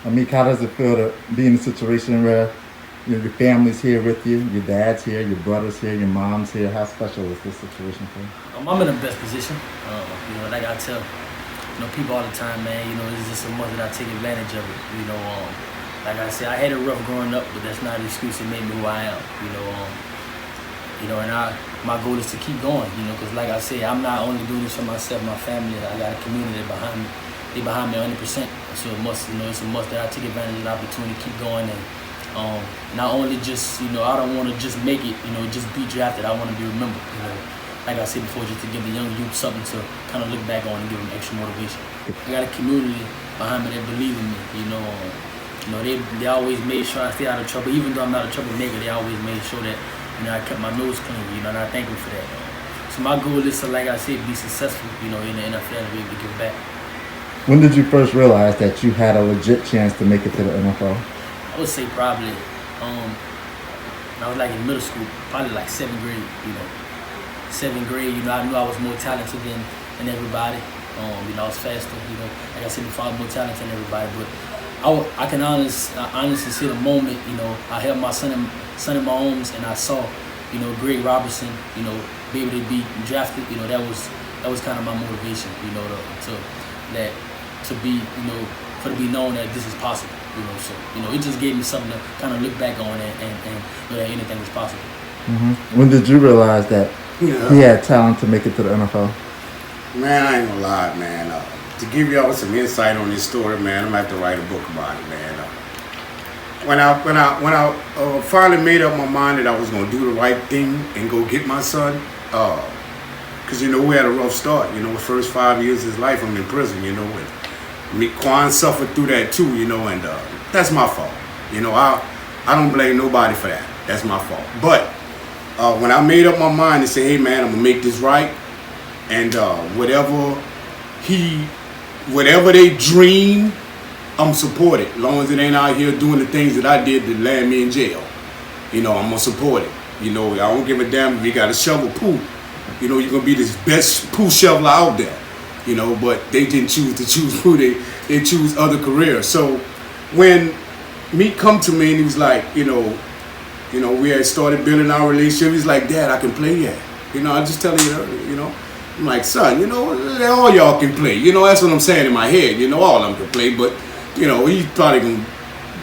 Amik, how does it feel to be in a situation where your family's here with you, your dad's here, your brother's here, your mom's here? How special is this situation for you? I'm in the best position. Like I tell people all the time, man, it's just so much that I take advantage of it. Like I said, I had it rough growing up, but that's not an excuse. It made me who I am. And my goal is to keep going. Because like I said, I'm not only doing this for myself, my family. I got a community behind me. They behind me 100%. So it must, it's a must that I take advantage of the opportunity to keep going and not only just, I don't want to just make it, just be drafted. I want to be remembered. Like I said before, just to give the young youth something to kind of look back on and give them extra motivation. I got a community behind me that believe in me. They always made sure I stay out of trouble. Even though I'm not a troublemaker, they always made sure that I kept my nose clean. And I thank them for that. So my goal is to, like I said, be successful. In the NFL and be able to give back. When did you first realize that you had a legit chance to make it to the NFL? I would say probably when I was like in middle school, probably like 7th grade. 7th grade, I knew I was more talented than everybody. I was faster. Like I said before, I was more talented than everybody. But I can honestly see the moment. I held my son in my arms and I saw, Greg Robertson, be able to be drafted. That was kind of my motivation. To be, for to be known that this is possible. So it just gave me something to kind of look back on and know that anything is possible. Mm-hmm. When did you realize that he had talent to make it to the NFL? Man, I ain't gonna lie, man. To give y'all some insight on this story, man, I'm gonna have to write a book about it, man. When I finally made up my mind that I was gonna do the right thing and go get my son, because we had a rough start. The first 5 years of his life, I'm in prison. And Quan suffered through that too. And that's my fault. I don't blame nobody for that. That's my fault. But when I made up my mind to say, hey man, I'm gonna make this right, and whatever they dream, I'm supported. As long as it ain't out here doing the things that I did to land me in jail, I'm gonna support it. I don't give a damn if you got a shovel pool. You're gonna be this best pool shoveler out there. But they didn't choose who they choose other careers. So when Meek come to me and he was like, we had started building our relationship. He's like, Dad, I can play yet. I just tell you earlier, I'm like, son, all y'all can play. That's what I'm saying in my head. All of them can play, but he's probably gonna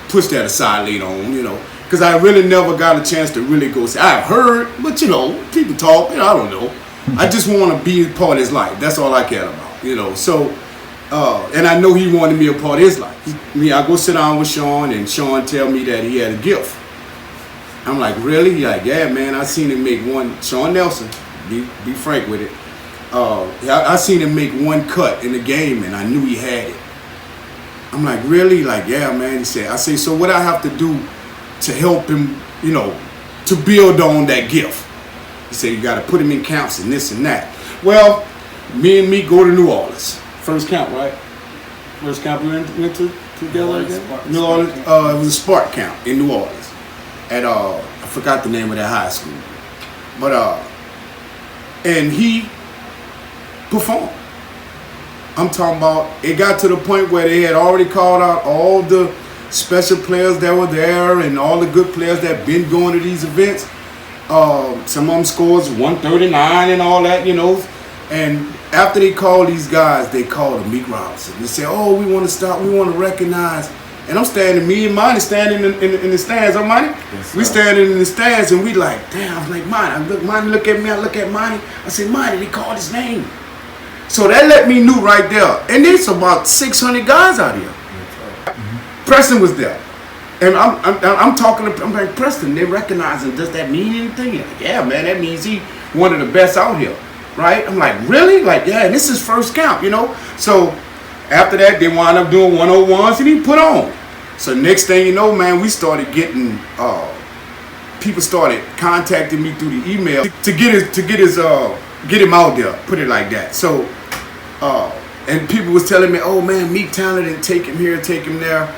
push that aside later on. Because I really never got a chance to really go say, I've heard, but people talk. I don't know. I just want to be a part of his life. That's all I care about. So, and I know he wanted me a part of his life. I go sit down with Sean, and Sean tell me that he had a gift. I'm like, really? He's like, yeah, man. I seen him make one. Sean Nelson, be frank with it. I seen him make one cut in the game, and I knew he had it. I'm like, really? Like, yeah, man. He said, I say, so what I have to do to help him, to build on that gift? He said, you got to put him in camps and this and that. Well, me and me go to New Orleans. First camp, right? First camp we went to together again? New Orleans. It was a Spark camp in New Orleans. At, I forgot the name of that high school. But, and he performed. I'm talking about, it got to the point where they had already called out all the special players that were there and all the good players that been going to these events. Some of them scores 139 and all that, And after they called these guys, they called Amik Robertson. They said, oh, we want to stop, we want to recognize. And I'm standing, me and Monty standing in the stands. I'm Monty? Yes, we standing in the stands and we like, damn, I was like, Monty, look at me, I look at Monty. I said, Monty, they called his name. So that let me know right there. And there's about 600 guys out here. Preston was there. And I'm talking to, I'm like, Preston, they recognize him. Does that mean anything? He's like, yeah, man, that means he one of the best out here. Right? I'm like, really? Like, yeah, and this is first camp, So after that, they wound up doing 101s and he put on. So next thing you know, man, we started getting people started contacting me through the email to get him out there, put it like that. So and people was telling me, oh man, Meek talented, take him here, take him there.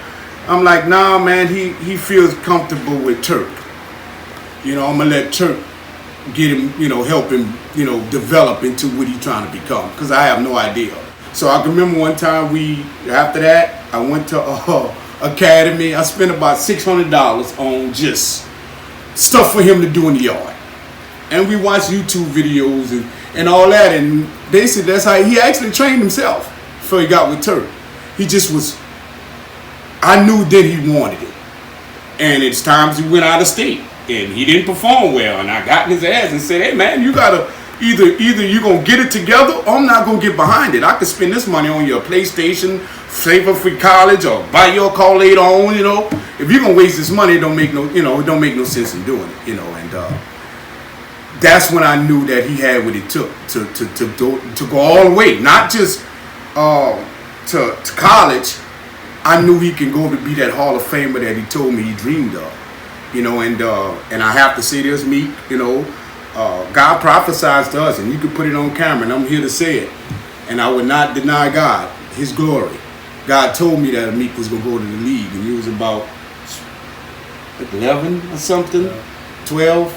I'm like, nah man, he feels comfortable with Turk. You know, I'm gonna let Turk get him, you know, help him, you know, develop into what he's trying to become, because I have no idea. So I can remember one time after that, I went to Academy. I spent about $600 on just stuff for him to do in the yard. And we watched YouTube videos and all that, and basically that's how he actually trained himself before he got with Turk. He just was, I knew that he wanted it. And it's times he went out of state and he didn't perform well, and I got in his ass and said, hey man, you gotta either you're gonna get it together or I'm not gonna get behind it. I could spend this money on your PlayStation, save up for college, or buy your car later on, you know. If you're gonna waste this money, it don't make no sense in doing it, you know. And that's when I knew that he had what it took to go all the way, not just to college. I knew he can go to be that Hall of Famer that he told me he dreamed of, you know. And I have to say this, Meek, you know, God prophesied to us, and you can put it on camera, and I'm here to say it, and I would not deny God his glory. God told me that Amik was going to go to the league, and he was about 11 or something, 12.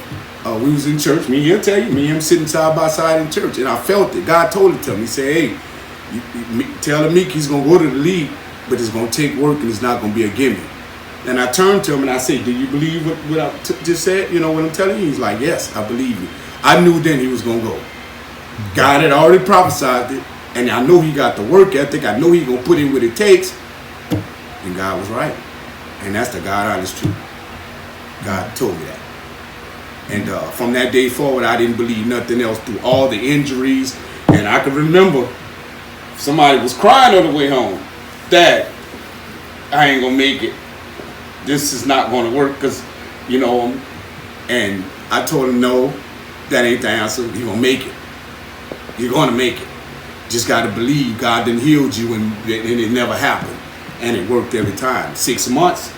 We was in church. He'll tell you, me and him sitting side by side in church, and I felt it. God told it to me. He said, hey, tell Amik he's going to go to the league, but it's going to take work, and it's not going to be a gimme. And I turned to him and I said, do you believe what I just said? You know what I'm telling you? He's like, yes, I believe you. I knew then he was going to go. God had already prophesied it, and I know he got the work ethic. I know he going to put in what it takes. And God was right. And that's the God honest truth. God told me that. And from that day forward, I didn't believe nothing else through all the injuries. And I can remember somebody was crying on the way home. Dad, I ain't going to make it. This is not going to work because, you know, and I told him, no, that ain't the answer. You're going to make it. You're going to make it. Just got to believe God done healed you, and it never happened. And it worked every time. 6 months,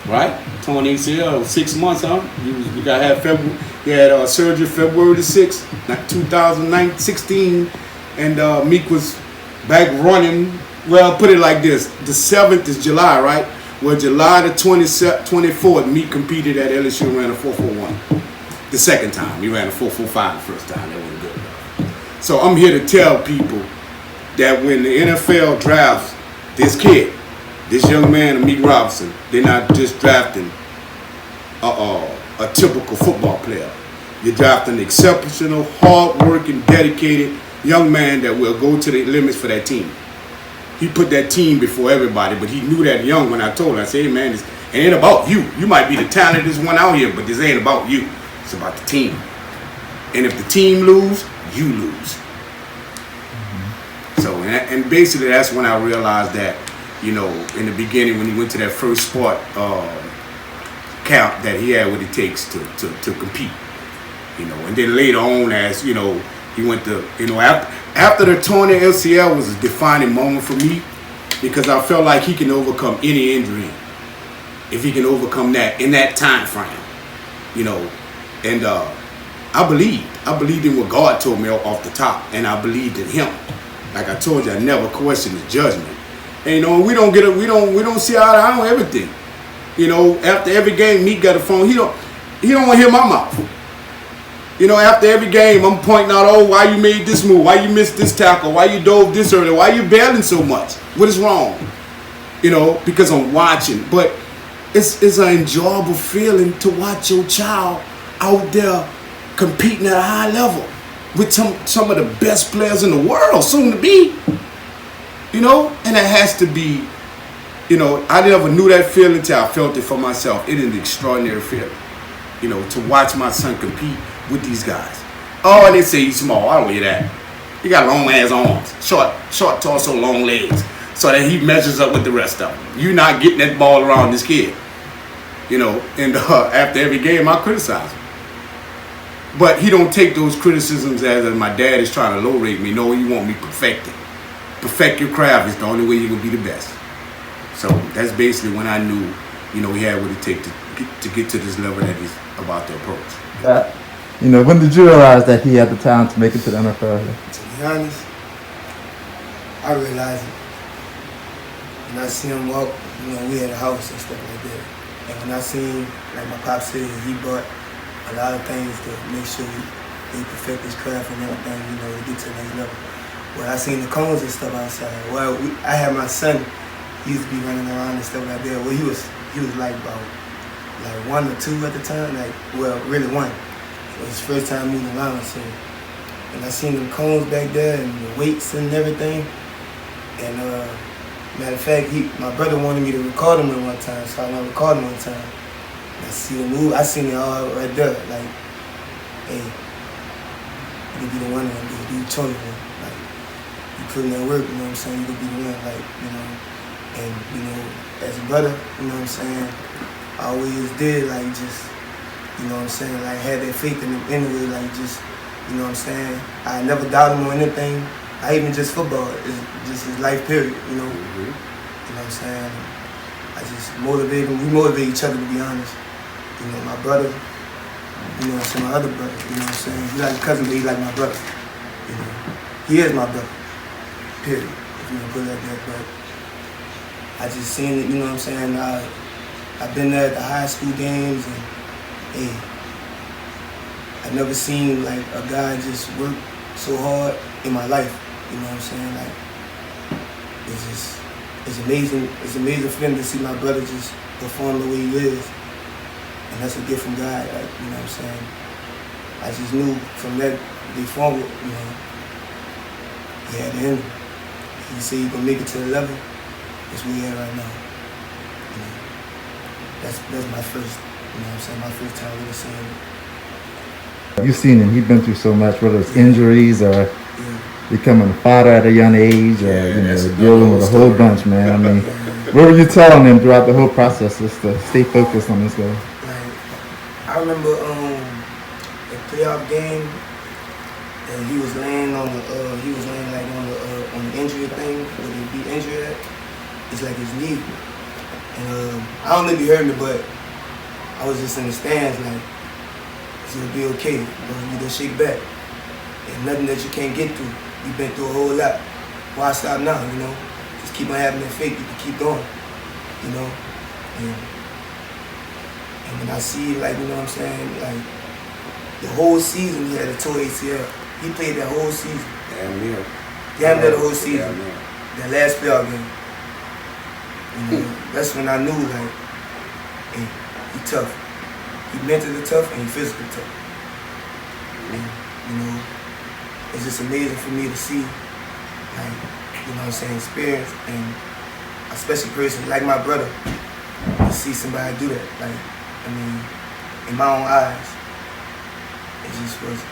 right? Torn ACL, 6 months, huh? You got to have February. You had surgery February the 6th, 2016, and Meek was back running. Well, put it like this. The 7th is July, right? Well, July the 24th, Meek competed at LSU and ran a 4.41. The second time. He ran a 4.45 the first time. That wasn't good enough. So I'm here to tell people that when the NFL drafts this kid, this young man, Amik Robertson, they're not just drafting a typical football player. You're drafting an exceptional, hard-working, dedicated young man that will go to the limits for that team. He put that team before everybody, but he knew that young when I told him. I said, hey man, it ain't about you. You might be the talented one out here, but this ain't about you. It's about the team. And if the team lose, you lose. So, and basically that's when I realized that, you know, in the beginning when he went to that first sport camp, that he had what it takes to compete. You know, and then later on, as you know, he went to, you know, after the torn LCL was a defining moment for me, because I felt like he can overcome any injury if he can overcome that in that time frame, you know. And I believed in what God told me off the top, and I believed in him. Like I told you, I never questioned his judgment. And you know, we don't see eye to eye on everything. You know, after every game, Meek got a phone. He don't want to hear my mouth. You know, after every game, I'm pointing out, oh, why you made this move? Why you missed this tackle? Why you dove this early? Why you bailing so much? What is wrong? You know, because I'm watching. But it's an enjoyable feeling to watch your child out there competing at a high level with some of the best players in the world, soon to be. You know, and it has to be, you know, I never knew that feeling until I felt it for myself. It is an extraordinary feeling, you know, to watch my son compete with these guys. Oh, and they say he's small. I don't hear that. He got long ass arms, short torso, long legs, so that he measures up with the rest of them. You're not getting that ball around this kid, you know. And after every game, I criticize him, but he don't take those criticisms as my dad is trying to low rate me. No, you want me perfected. Perfect your craft is the only way you can be the best. So that's basically when I knew you know, he had what it takes to get to this level that he's about to approach. When did you realize that he had the talent to make it to the NFL? To be honest, I realized it. When I seen him walk, we had a house and stuff like that. And when I seen, like my pop said, he brought a lot of things to make sure he perfect his craft and everything, to get to the next level. When I seen the cones and stuff outside, I had my son, he used to be running around and stuff like that. Well, he was like about 1 or 2 at the time, really 1. It was his first time moving around, so. And I seen them cones back there and the weights and everything. And matter of fact, my brother wanted me to record him one time, so I recorded him one time. And I see the move, I seen it all right there, like, hey, you could be the one that do the choice, like, you put in that work, you know what I'm saying, you could be the one, like, and, as a brother, you know what I'm saying, I always did, like, just, you know what I'm saying, like, had that faith in him anyway, like, just, you know what I'm saying, I never doubted him or anything. I even just football, it's just his life period, You know what I'm saying? I just motivate him, we motivate each other, to be honest. My brother, my other brother, you know what I'm saying? He's like a cousin, but he's like my brother. He is my brother, period, if you want to put it like that. But I just seen it, you know what I'm saying? I've been there at the high school games, and hey, I never seen like a guy just work so hard in my life. You know what I'm saying? Like, it's amazing. It's amazing for him to see my brother just perform the way he is, and that's a gift from God. Like, you know what I'm saying? I just knew from that day forward, he had it in him. He said he gonna make it to the level. That's where he at right now. That's my first. You know what I'm saying? My first time really seeing it. You've seen him. He's been through so much, whether it's injuries or becoming a father at a young age, or dealing with a whole bunch, man. I mean, what were you telling him throughout the whole process, just to stay focused on this guy? Like, I remember a playoff game, and he was laying on the on the injury thing where he be injured at. It's like his knee, and I don't know if you heard me, but I was just in the stands like, it'll be okay, you just shake back. There's nothing that you can't get through. You've been through a whole lot. Why stop now, Just keep on having that faith, you can keep going, And when I see, like, you know what I'm saying, like, the whole season he had a toe ACL. He played that whole season. Damn near. Damn near the whole season. That last playoff game. That's when I knew, like, hey, he tough. He mentally tough and he physically tough. And, it's just amazing for me to see, like, you know what I'm saying, experience, and a special person like my brother, to see somebody do that. Like, I mean, in my own eyes, it just was,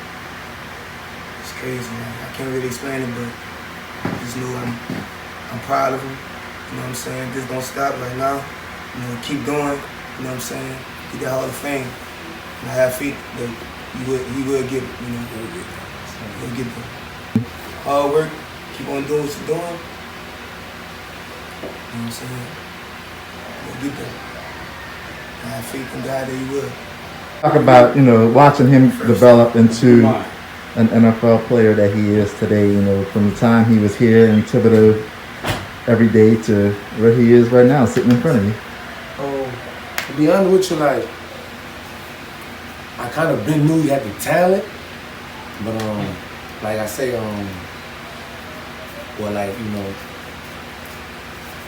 it's crazy, man. I can't really explain it, but I just know I'm proud of him. You know what I'm saying? Just don't stop right now. Keep going. You know what I'm saying? Get that Hall of Fame. And I have faith that he will get it. He'll get it. Hard work. Keep on doing what you're doing. You know what I'm saying? He'll get there. I have faith in God that he will. Talk about, watching him develop into an NFL player that he is today, from the time he was here in Thibodaux every day to where he is right now, sitting in front of you. To be honest with you, like, I kind of knew he had the talent, but like I say,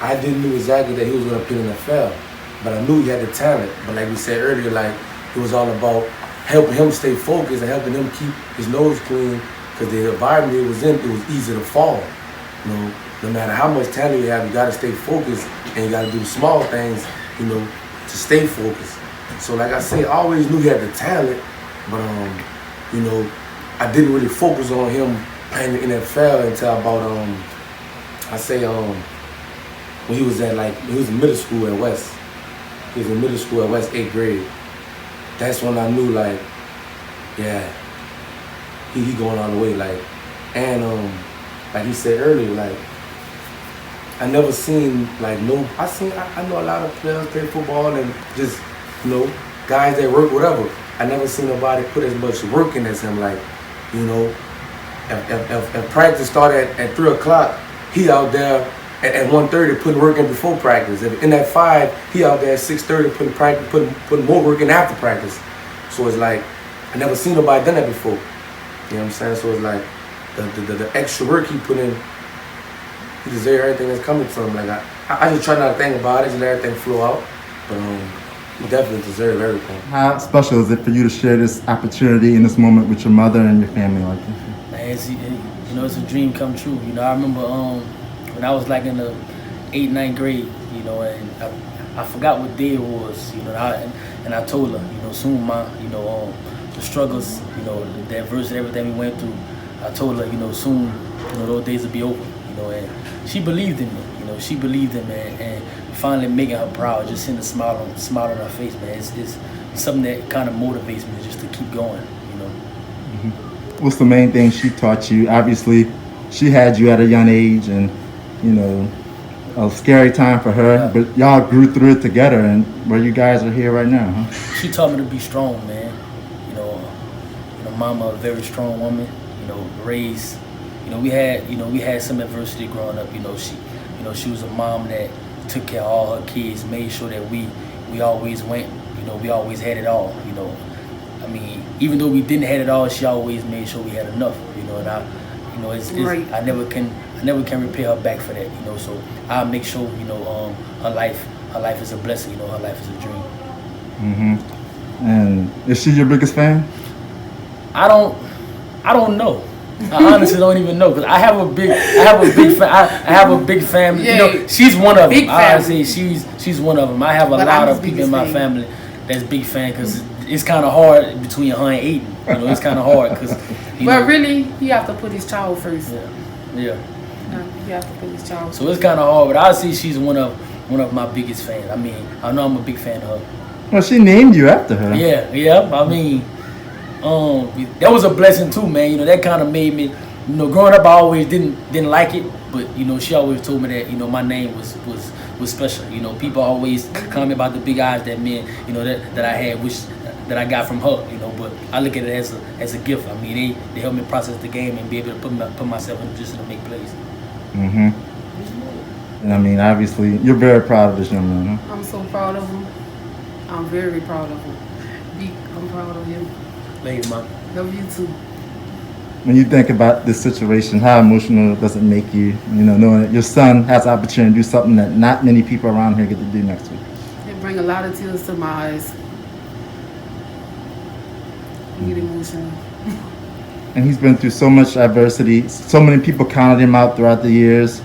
I didn't know exactly that he was gonna play in the NFL, but I knew he had the talent. But like we said earlier, like, it was all about helping him stay focused and helping him keep his nose clean, because the environment it was in, it was easy to fall. No matter how much talent you have, you gotta stay focused, and you gotta do small things, to stay focused. So like I say, I always knew he had the talent, but I didn't really focus on him playing in the NFL until about when he was in middle school at West. He was in middle school at West, 8th grade. That's when I knew, like, yeah, he going all the way, like, and like he said earlier, like, I never seen like no. I know a lot of players play football and just guys that work whatever. I never seen nobody put as much work in as him. Like if practice started at 3 o'clock, he out there at 1:30 putting work in before practice. If in at 5, he out there at 6:30 putting more work in after practice. So it's like I never seen nobody done that before. You know what I'm saying? So it's like the extra work he put in, he deserves everything that's coming from him. Like I just try not to think about it, just let everything flow out. But he definitely deserves everything. How special is it for you to share this opportunity in this moment with your mother and your family like this? Man, it's a dream come true. I remember when I was like in the 8th, 9th grade, and I forgot what day it was, and I told her, soon, Ma, the struggles, the adversity, everything we went through, I told her, soon, those days will be over, and she believed in me, she believed in me, and finally making her proud, just seeing a smile on her face, man, it's something that kind of motivates me just to keep going, Mm-hmm. What's the main thing she taught you? Obviously, she had you at a young age, and a scary time for her, yeah. But y'all grew through it together, and where you guys are here right now, huh? She taught me to be strong, man. Mama, a very strong woman. Raised. We had some adversity growing up. She was a mom that took care of all her kids, made sure that we always went. We always had it all. I mean, even though we didn't have it all, she always made sure we had enough. And Right. I never can repay her back for that. So I make sure her life is a blessing. Her life is a dream. Mm-hmm. And is she your biggest fan? I don't know. I honestly don't even know, because I have a big family. Yeah. She's one of Big them. I family. say she's one of them. I have a But lot I'm of his people in biggest my fan. family that's big fan, because it's kind of hard between her and Aiden. It's kind of hard because. But really, you have to put his child first. Yeah. You have to put his child So it's kind of hard, but I see she's one of my biggest fans. I mean, I know I'm a big fan of her. Well, she named you after her. Yeah. I mean, that was a blessing too, man. That kind of made me. Growing up, I always didn't like it, but she always told me that my name was special. People always comment about the big eyes that that I had, that I got from her. But I look at it as a gift. I mean, they help me process the game and be able to put myself in a position to make plays. Mm-hmm. And I mean, obviously, you're very proud of this young man, huh? I'm so proud of him. I'm very proud of him. I'm proud of him. Thank you, man. Love you too. When you think about this situation, how emotional does it make you, knowing that your son has the opportunity to do something that not many people around here get to do next week? It bring a lot of tears to my eyes. I get emotional. And he's been through so much adversity. So many people counted him out throughout the years,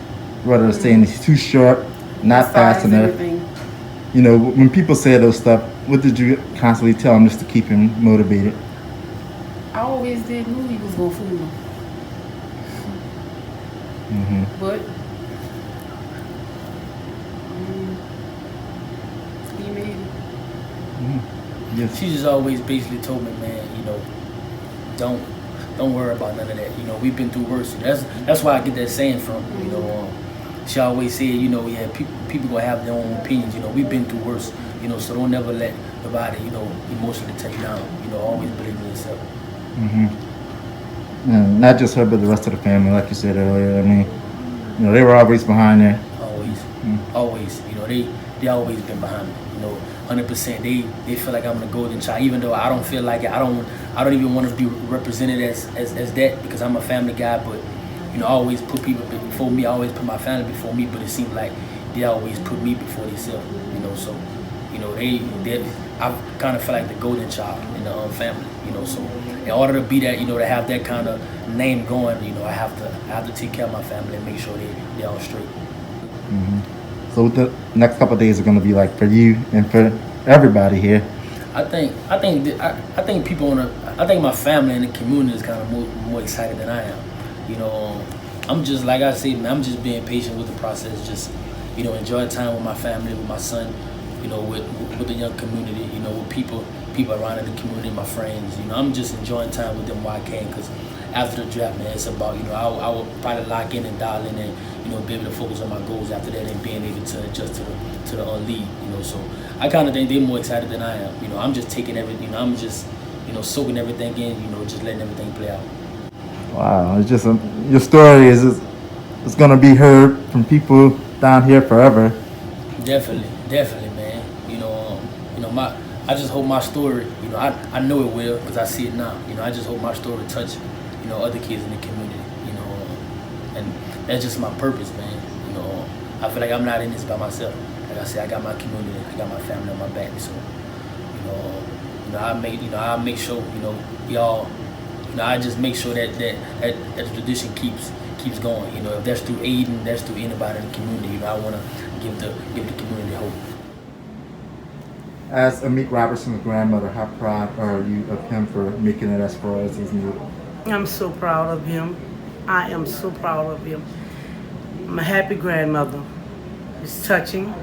whether it's saying he's too short, not fast enough. Everything. When people say those stuff, what did you constantly tell him just to keep him motivated? I always knew he was gonna fool me. Mm-hmm. But he made it. Mm-hmm. Yes. She just always basically told me, man, don't worry about none of that. We've been through worse. That's why I get that saying from. She always said, yeah, people gonna have their own opinions. We've been through worse. So don't never let nobody, emotionally take you down. Always believe in yourself. Mm-hmm. And not just her, but the rest of the family, like you said earlier. I mean, they were always behind there. Always. They always been behind me. 100%. They feel like I'm the golden child, even though I don't feel like it. I don't even want to be represented as that, because I'm a family guy. But I always put people before me. I always put my family before me. But it seems like they always put me before themselves. So I kind of feel like the golden child in the family. So in order to be that, to have that kind of name going, I have to take care of my family and make sure they're all straight. Mm-hmm. So what the next couple of days are going to be like for you and for everybody here? I think people I think my family and the community is kind of more excited than I am. I'm just, like I said, man, I'm just being patient with the process. Just enjoy time with my family, with my son. With the young community. With people around in the community, my friends. I'm just enjoying time with them while I can, because after the draft, man. It's about, I will probably lock in and dial in and, be able to focus on my goals after that and being able to adjust to the league, So I kind of think they're more excited than I am. I'm just taking everything, I'm just, soaking everything in, just letting everything play out. Wow, it's just your story it's gonna be heard from people down here forever. Definitely, man. I just hope my story, I know it will because I see it now. I just hope my story touch, other kids in the community, and that's just my purpose, man. I feel like I'm not in this by myself. Like I said, I got my community, I got my family on my back, so I make sure, y'all, I just make sure that the tradition keeps going. If that's through Aiden, that's through anybody in the community. I want to give the community hope. As Amik Robertson's grandmother, how proud are you of him for making it as far as he's moved? I'm so proud of him. I am so proud of him. I'm a happy grandmother. It's touching.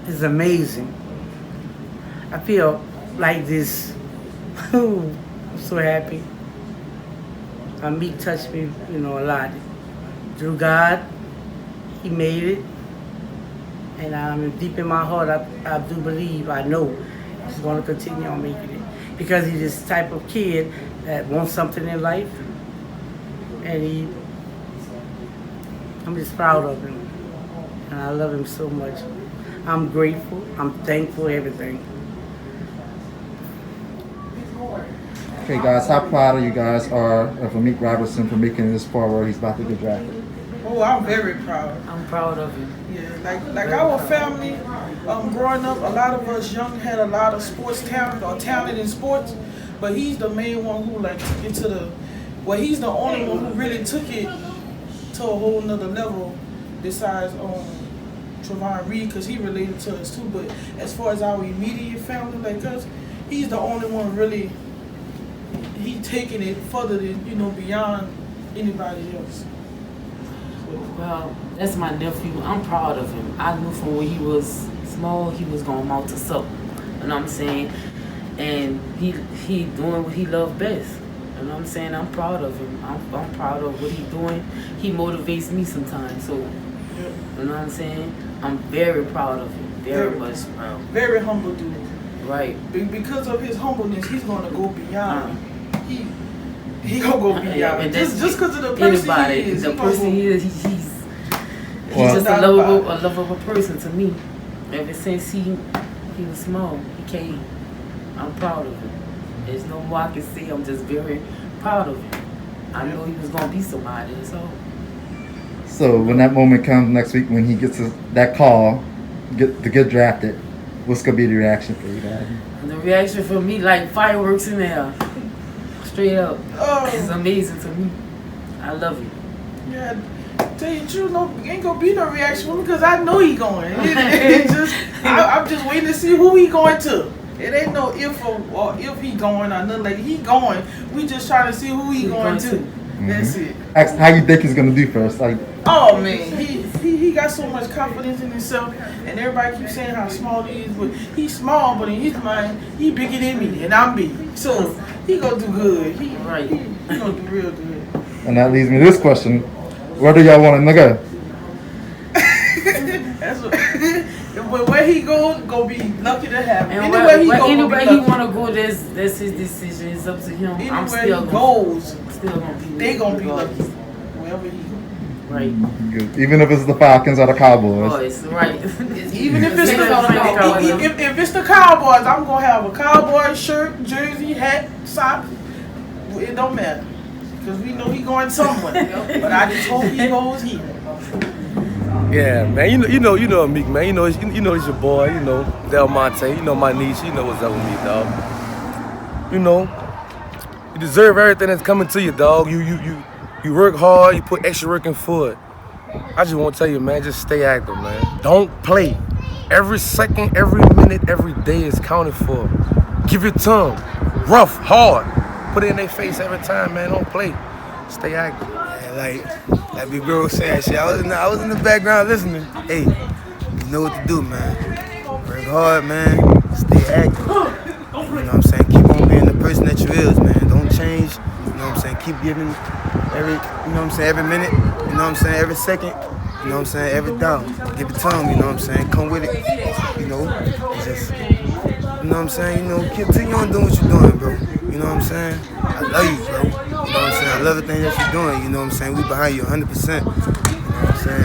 It's amazing. I feel like this. I'm so happy. Amik touched me, a lot. Through God, he made it. And deep in my heart, I do believe, I know he's going to continue on making it. Because he's this type of kid that wants something in life. And I'm just proud of him. And I love him so much. I'm grateful, I'm thankful, everything. Okay, guys, how proud you guys are of Amik Robertson for making it this far where he's about to get drafted? Oh, I'm very proud. I'm proud of him. Yeah, like our family, growing up, a lot of us young had a lot of sports talent or talent in sports, but he's the main one who took it to he's the only one who really took it to a whole nother level besides Trevon Reed, because he related to us too. But as far as our immediate family like us, he's the only one really, he taking it further than, beyond anybody else. Well, that's my nephew. I'm proud of him. I knew from when he was small he was gonna mount us up. You know what I'm saying? And he doing what he loved best. You know what I'm saying? I'm proud of him. I'm proud of what he's doing. He motivates me sometimes. So, you know what I'm saying? I'm very proud of him. Very much proud. Very humble dude. Right. Because of his humbleness, he's gonna go beyond. He gonna go beyond. Just because of the person he is. The person he is, he's just a lovable person to me. Ever since he was small, he came. I'm proud of him. There's no more I can say. I'm just very proud of him. I know he was gonna be somebody. So when that moment comes next week, when he gets that call to get drafted, what's gonna be the reaction for you guys? The reaction for me, like fireworks in there. Straight up. Oh. It's amazing to me. I love it. Yeah, tell you the truth, ain't gonna be no reaction for me because I know he going. I'm just waiting to see who he going to. It ain't no if he going or nothing like that. He going. We just trying to see who he going to. Mm-hmm. That's it. Ask how you think he's gonna do first. Oh man, he got so much confidence in himself, and everybody keeps saying how small he is, but he's small, but in his mind, he bigger than me, and I'm big. So he gonna do good. He gonna do real good. And that leads me to this question: where do y'all want him to go? That's but where he go be lucky to have him. Anywhere he wanna go, that's his decision. It's up to him. Anywhere he goes, they gonna be lucky. Wherever he goes. Right. Good. Even if it's the Falcons or the Cowboys. Oh, it's right. Even if it's if it's the Cowboys, I'm gonna have a Cowboy shirt, jersey, hat, sock. It don't matter, because we know he going somewhere. But I just hope he goes here. Yeah, man. You know Amik, man. You know he's your boy. Del Monte. My niece. What's up with me, dog. You deserve everything that's coming to you, dog. You work hard, you put extra work in for it. I just want to tell you, man, just stay active, man. Don't play. Every second, every minute, every day is counted for. Give your tongue. Rough, hard. Put it in their face every time, man. Don't play. Stay active. Yeah, like big girl said, shit. I was in the background listening. Hey, you know what to do, man. Work hard, man. Stay active. know what I'm saying? Keep on being the person that you is, man. Don't change. You know what I'm saying? Keep giving every, you know what I'm saying, every minute, you know what I'm saying, every second, you know what I'm saying, every down. Give it to them, you know what I'm saying? Come with it, you know. It's just, you know what I'm saying? You know, continue on doing what you're doing, bro. You know what I'm saying? I love you, bro. You know what I'm saying? I love everything that you're doing, you know what I'm saying? We behind you 100%. You know what I'm saying?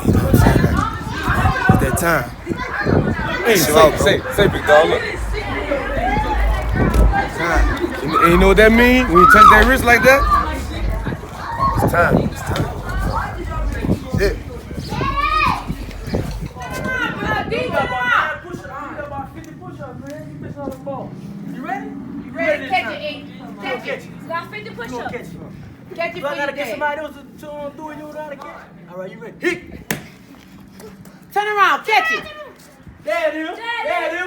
You know what I'm saying? Like, at that time. Hey, say, big dog. Look. And you know what that mean? When you touch that wrist like that? It's time. It's time. Shit. You got about 50 push-ups, man. You missing on the ball. You ready? You ready? Catch it, Ink. Catch it. You got 50 push-ups. Catch it. Catch it So I for gotta you, get Dad. somebody else to do it. You know how to catch it. All right, you ready? Hit. Turn around. Catch it. There it is. There it is.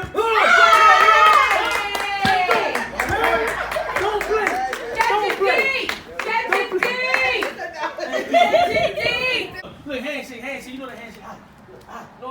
Don't play. Don't play. Catch it, Look, handshake. You know the handshake. No.